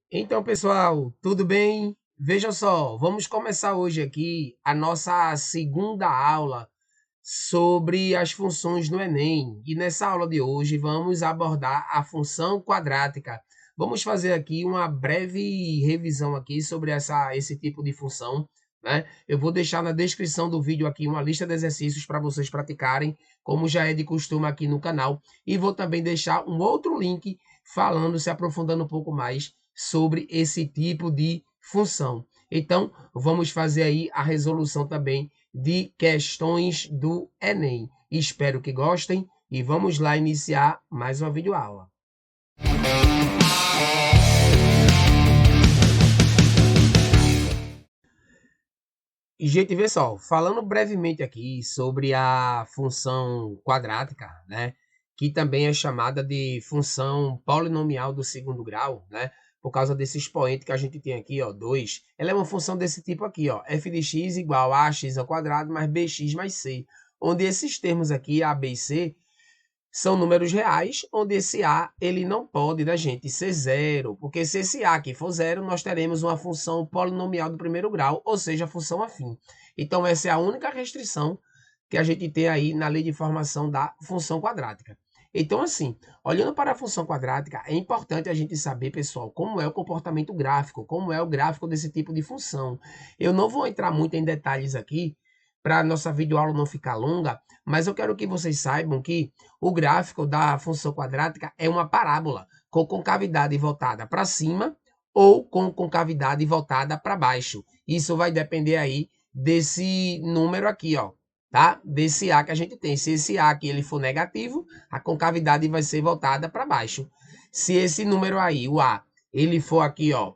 Então, pessoal, tudo bem? Veja só, vamos começar hoje aqui a nossa segunda aula sobre as funções no Enem. E nessa aula de hoje vamos abordar a função quadrática. Vamos fazer aqui uma breve revisão aqui sobre esse tipo de função, né? Eu vou deixar na descrição do vídeo aqui uma lista de exercícios para vocês praticarem, como já é de costume aqui no canal. E vou também deixar um outro link falando, se aprofundando um pouco mais sobre esse tipo de função. Então, vamos fazer aí a resolução também de questões do Enem. Espero que gostem e vamos lá iniciar mais uma videoaula. E, gente, vê só, falando brevemente aqui sobre a função quadrática, né, que também é chamada de função polinomial do segundo grau, né, por causa desse expoente que a gente tem aqui, ó, 2, ela é uma função desse tipo aqui, ó, f de x igual a ax ao quadrado mais bx mais c, onde esses termos aqui, a, b e c, são números reais, onde esse A ele não pode, né, gente, ser zero, porque se esse A aqui for zero, nós teremos uma função polinomial do primeiro grau, ou seja, a função afim. Então, essa é a única restrição que a gente tem aí na lei de formação da função quadrática. Então, assim, olhando para a função quadrática, é importante a gente saber, pessoal, como é o comportamento gráfico, como é o gráfico desse tipo de função. Eu não vou entrar muito em detalhes aqui, para a nossa videoaula não ficar longa, mas eu quero que vocês saibam que o gráfico da função quadrática é uma parábola com concavidade voltada para cima ou com concavidade voltada para baixo. Isso vai depender aí desse número aqui, ó, tá? Desse A que a gente tem. Se esse A aqui ele for negativo, a concavidade vai ser voltada para baixo. Se esse número aí, o A, ele for aqui, ó,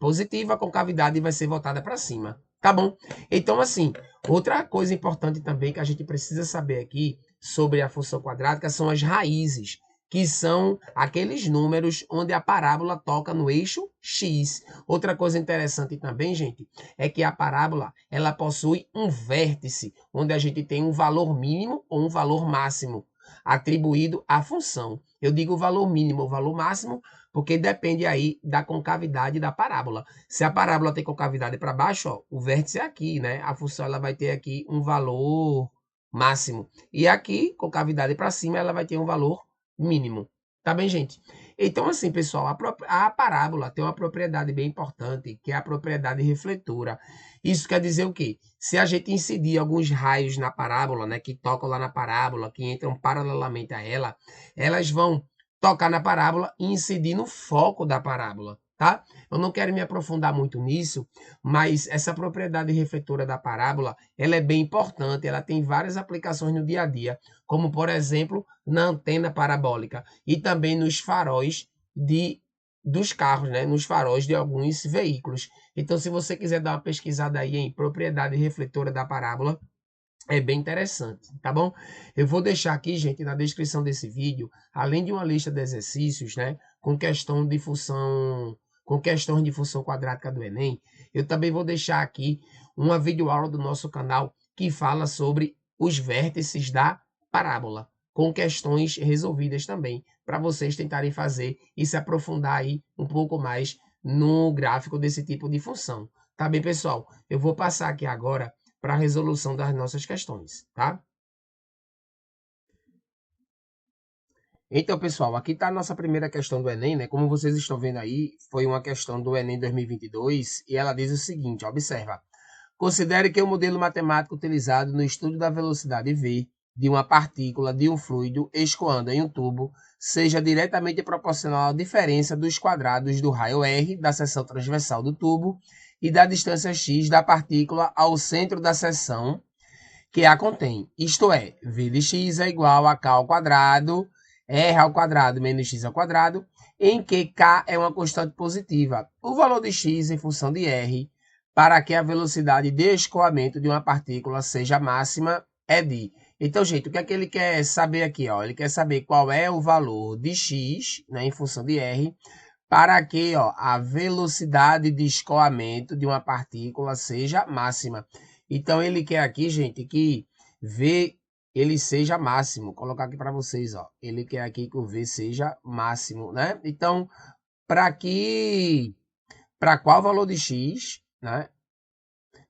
positivo, a concavidade vai ser voltada para cima. Tá bom? Então, assim, outra coisa importante também que a gente precisa saber aqui sobre a função quadrática são as raízes, que são aqueles números onde a parábola toca no eixo x. Outra coisa interessante também, gente, é que a parábola ela possui um vértice, onde a gente tem um valor mínimo ou um valor máximo atribuído à função. Eu digo valor mínimo ou valor máximo porque depende aí da concavidade da parábola. Se a parábola tem concavidade para baixo, ó, o vértice é aqui, né? A função ela vai ter aqui um valor máximo. E aqui, concavidade para cima, ela vai ter um valor mínimo. Tá bem, gente? Então, assim, pessoal, a parábola tem uma propriedade bem importante, que é a propriedade refletora. Isso quer dizer o quê? Se a gente incidir alguns raios na parábola, né, que tocam lá na parábola, que entram paralelamente a ela, elas vão tocar na parábola e incidir no foco da parábola, tá? Eu não quero me aprofundar muito nisso, mas essa propriedade refletora da parábola, ela é bem importante, ela tem várias aplicações no dia a dia, como por exemplo, na antena parabólica e também nos faróis dos carros, né? Nos faróis de alguns veículos. Então, se você quiser dar uma pesquisada aí em propriedade refletora da parábola, é bem interessante, tá bom? Eu vou deixar aqui, gente, na descrição desse vídeo, além de uma lista de exercícios, né, com questões de função quadrática do Enem, eu também vou deixar aqui uma videoaula do nosso canal que fala sobre os vértices da parábola, com questões resolvidas também, para vocês tentarem fazer e se aprofundar aí um pouco mais no gráfico desse tipo de função. Tá bem, pessoal? Eu vou passar aqui agora para a resolução das nossas questões, tá? Então, pessoal, aqui está a nossa primeira questão do Enem, né? Como vocês estão vendo aí, foi uma questão do Enem 2022 e ela diz o seguinte, observa. Considere que o modelo matemático utilizado no estudo da velocidade v de uma partícula de um fluido escoando em um tubo seja diretamente proporcional à diferença dos quadrados do raio r da seção transversal do tubo e da distância x da partícula ao centro da seção que a contém. Isto é, v de x é igual a k ao quadrado, r ao quadrado menos x ao quadrado, em que k é uma constante positiva. O valor de x em função de r, para que a velocidade de escoamento de uma partícula seja máxima, é de... Então, gente, o que é que ele quer saber aqui? Ó? Ele quer saber qual é o valor de x, né, em função de r, para que a velocidade de escoamento de uma partícula seja máxima. Então, ele quer aqui, gente, que V ele seja máximo. Vou colocar aqui para vocês, ó. Ele quer aqui que o V seja máximo, né? Então, para qual valor de x, né?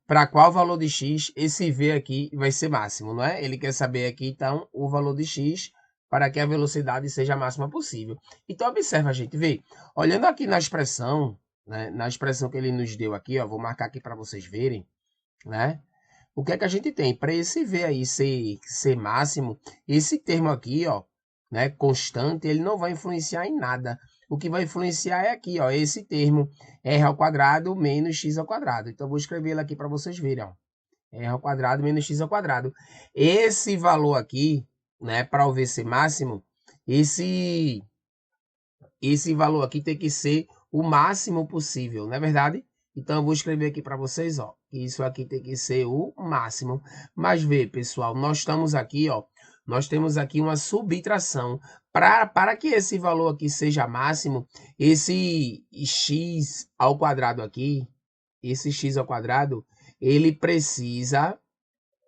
Para qual valor de x esse v aqui vai ser máximo, não é? Ele quer saber aqui, então, o valor de x para que a velocidade seja a máxima possível. Então, observa, gente, vê. Olhando aqui na expressão, né, na expressão que ele nos deu aqui, ó, vou marcar aqui para vocês verem, né? O que é que a gente tem? Para esse v aí ser máximo, esse termo aqui, ó, né, constante, ele não vai influenciar em nada. O que vai influenciar é aqui, ó, esse termo, r ao quadrado menos x ao quadrado. Então, eu vou escrever ele aqui para vocês verem, ó. R ao quadrado menos x ao quadrado. Esse valor aqui, né, para o v ser máximo, esse valor aqui tem que ser o máximo possível, não é verdade? Então, eu vou escrever aqui para vocês, ó, que isso aqui tem que ser o máximo. Mas vê, pessoal, nós estamos aqui, ó, nós temos aqui uma subtração. Para que esse valor aqui seja máximo, esse x ao quadrado aqui, esse x ao quadrado, ele precisa,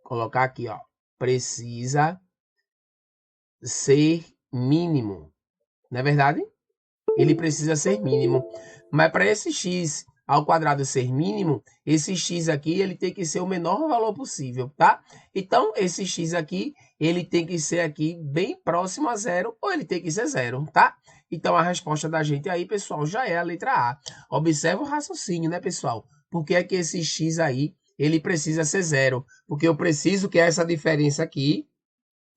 colocar aqui, ó, precisa ser mínimo, não é verdade? Ele precisa ser mínimo. Mas para esse x ao quadrado ser mínimo, esse x aqui ele tem que ser o menor valor possível, tá? Então, esse x aqui, ele tem que ser aqui bem próximo a zero, ou ele tem que ser zero, tá? Então, a resposta da gente aí, pessoal, já é a letra A. Observa o raciocínio, né, pessoal? Por que é que esse x aí, ele precisa ser zero? Porque eu preciso que essa diferença aqui,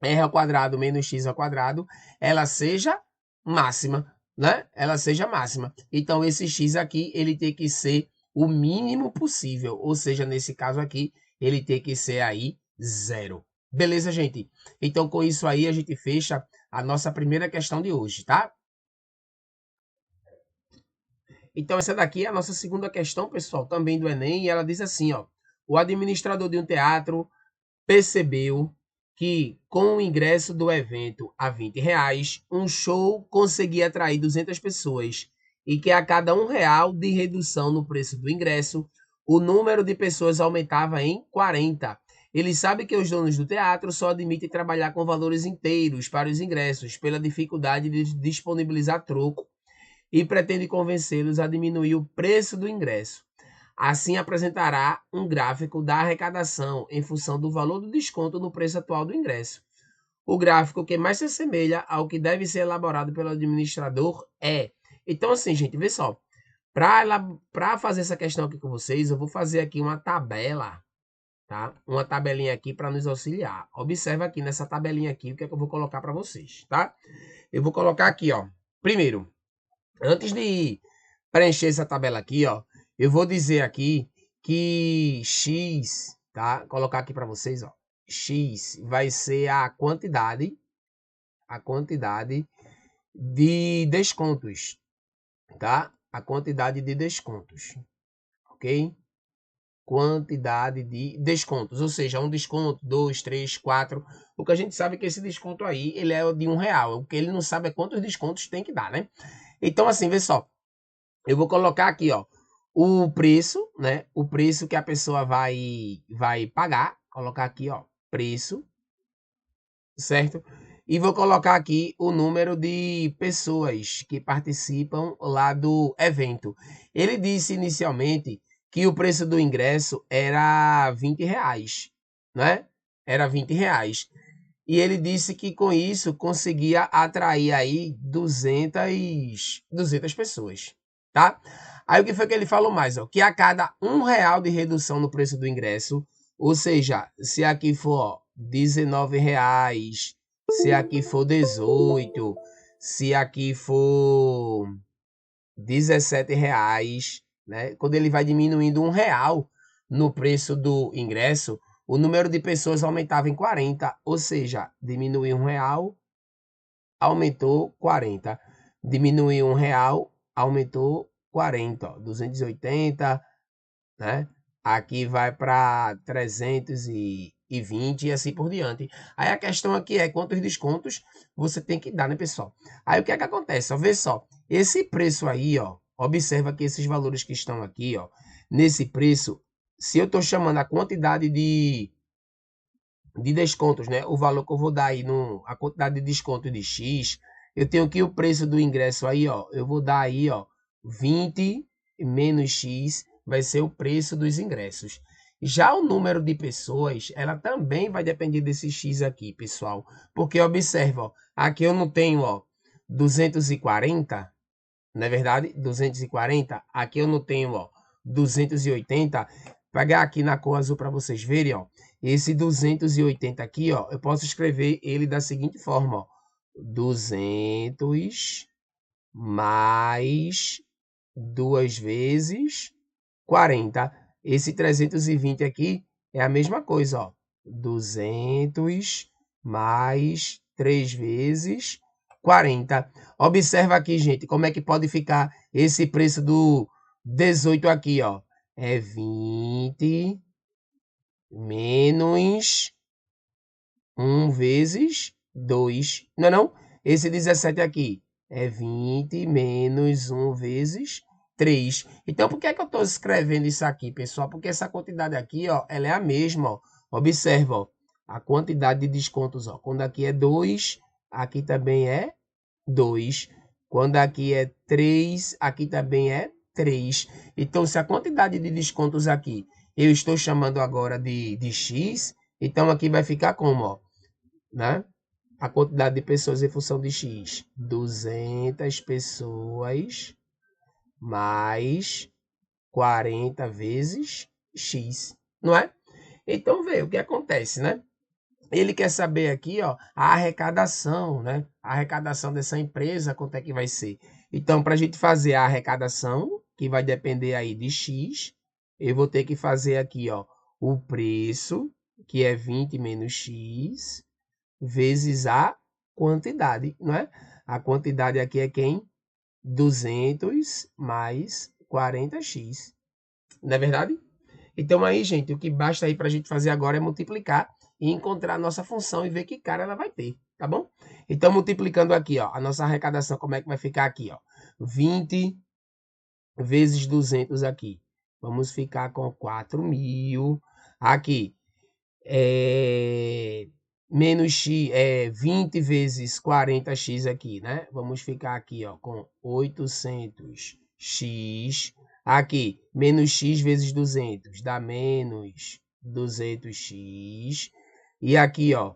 r ao quadrado menos x ao quadrado, ela seja máxima, né? Ela seja máxima. Então, esse x aqui, ele tem que ser o mínimo possível. Ou seja, nesse caso aqui, ele tem que ser aí zero. Beleza, gente? Então, com isso aí, a gente fecha a nossa primeira questão de hoje, tá? Então, essa daqui é a nossa segunda questão, pessoal, também do Enem. E ela diz assim, ó. O administrador de um teatro percebeu que, com o ingresso do evento a R$ 20, um show conseguia atrair 200 pessoas e que a cada R$ 1 de redução no preço do ingresso, o número de pessoas aumentava em 40. Ele sabe que os donos do teatro só admitem trabalhar com valores inteiros para os ingressos, pela dificuldade de disponibilizar troco, e pretende convencê-los a diminuir o preço do ingresso. Assim, apresentará um gráfico da arrecadação em função do valor do desconto no preço atual do ingresso. O gráfico que mais se assemelha ao que deve ser elaborado pelo administrador é... Então, assim, gente, vê só. Para fazer essa questão aqui com vocês, eu vou fazer aqui uma tabela, tá? Uma tabelinha aqui para nos auxiliar. Observa aqui nessa tabelinha aqui o que é que eu vou colocar para vocês, tá? Eu vou colocar aqui, ó. Primeiro, antes de preencher essa tabela aqui, ó, eu vou dizer aqui que x, tá? Colocar aqui para vocês, ó. X vai ser a quantidade de descontos, tá? A quantidade de descontos, ok? Quantidade de descontos, ou seja, um desconto, 2, 3, 4. O que a gente sabe é que esse desconto aí, ele é de R$ 1. O que ele não sabe é quantos descontos tem que dar, né? Então, assim, vê só. Eu vou colocar aqui, ó, o preço, né? O preço que a pessoa vai pagar. Colocar aqui, ó, preço, certo? E vou colocar aqui o número de pessoas que participam lá do evento. Ele disse inicialmente que o preço do ingresso era R$ 20, né? Era R$ 20. E ele disse que com isso conseguia atrair aí 200 pessoas, tá? Aí o que foi que ele falou mais, ó? Que a cada R$ 1 de redução no preço do ingresso, ou seja, se aqui for R$ 19, se aqui for 18, se aqui for R$ 17, né? Quando ele vai diminuindo R$ 1 no preço do ingresso, o número de pessoas aumentava em 40, ou seja, diminuiu R$ 1, aumentou 40. Diminuiu R$ 1, aumentou 40. Ó, 280, né? Aqui vai para 320 e assim por diante. Aí a questão aqui é quantos descontos você tem que dar, né, pessoal? Aí o que é que acontece? Ó, vê só, esse preço aí, ó, observa que esses valores que estão aqui, ó, nesse preço, se eu estou chamando a quantidade de descontos, né? O valor que eu vou dar aí, a quantidade de desconto de X, eu tenho que o preço do ingresso aí, ó, eu vou dar aí, ó, 20 menos X vai ser o preço dos ingressos. Já o número de pessoas, ela também vai depender desse X aqui, pessoal. Porque observa, ó, aqui eu não tenho, ó, 240, não é verdade? 240. Aqui eu não tenho, ó, 280. Vou pegar aqui na cor azul para vocês verem, ó. Esse 280 aqui, ó, eu posso escrever ele da seguinte forma, ó. 200 mais 2 vezes 40. Esse 320 aqui é a mesma coisa, ó. 200 mais 3 vezes 40. Observa aqui, gente, como é que pode ficar esse preço do 18 aqui, ó. É 20 menos 1 vezes 2. Não é não? Esse 17 aqui é 20 menos 1 vezes 3. Então, por que é que eu estou escrevendo isso aqui, pessoal? Porque essa quantidade aqui, ó, ela é a mesma, ó. Observa, ó, a quantidade de descontos, ó. Quando aqui é 2, aqui também é 2. Quando aqui é 3, aqui também é 3. Então, se a quantidade de descontos aqui eu estou chamando agora de X, então aqui vai ficar como, ó, né? A quantidade de pessoas em função de X. 200 pessoas mais 40 vezes X, não é? Então, vê o que acontece, né? Ele quer saber aqui, ó, a arrecadação, né? A arrecadação dessa empresa, quanto é que vai ser. Então, para a gente fazer a arrecadação, que vai depender aí de X, eu vou ter que fazer aqui, ó, o preço, que é 20 menos X, vezes a quantidade, não é? A quantidade aqui é quem? 200 mais 40x. Não é verdade? Então aí, gente, o que basta aí para a gente fazer agora é multiplicar e encontrar a nossa função e ver que cara ela vai ter, tá bom? Então, multiplicando aqui, ó, a nossa arrecadação, como é que vai ficar aqui, ó? 20 vezes 200 aqui. Vamos ficar com 4.000. Aqui, menos x, 20 vezes 40x aqui, né? Vamos ficar aqui, ó, com 800x. Aqui, menos x vezes 200 dá menos 200x. E aqui, ó,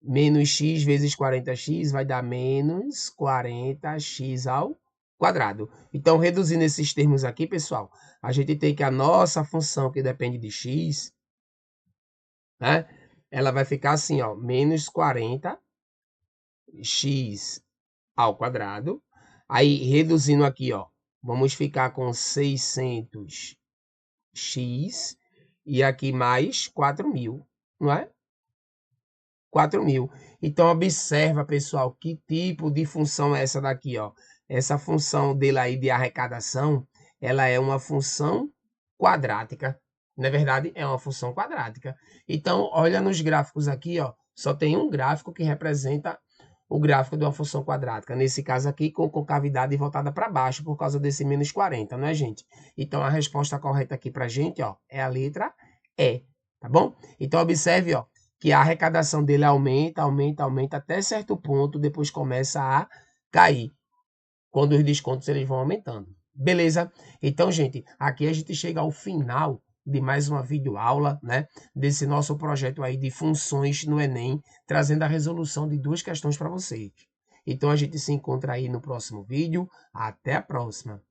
menos x vezes 40x vai dar menos 40x ao quadrado. Então, reduzindo esses termos aqui, pessoal, a gente tem que a nossa função que depende de x, né? Ela vai ficar assim, ó, menos 40x ao quadrado. Aí, reduzindo aqui, ó, vamos ficar com 600x e aqui mais 4.000, não é? 4.000. Então, observa, pessoal, que tipo de função é essa daqui, ó. Essa função dele aí de arrecadação, ela é uma função quadrática. Não é verdade? É uma função quadrática. Então, olha nos gráficos aqui, ó. Só tem um gráfico que representa o gráfico de uma função quadrática. Nesse caso aqui, com concavidade voltada para baixo, por causa desse menos 40, não é, gente? Então, a resposta correta aqui para a gente, ó, é a letra E, tá bom? Então, observe, ó, que a arrecadação dele aumenta, aumenta, aumenta até certo ponto, depois começa a cair, quando os descontos eles vão aumentando. Beleza? Então, gente, aqui a gente chega ao final de mais uma videoaula, né, desse nosso projeto aí de funções no Enem, trazendo a resolução de 2 questões para vocês. Então, a gente se encontra aí no próximo vídeo. Até a próxima!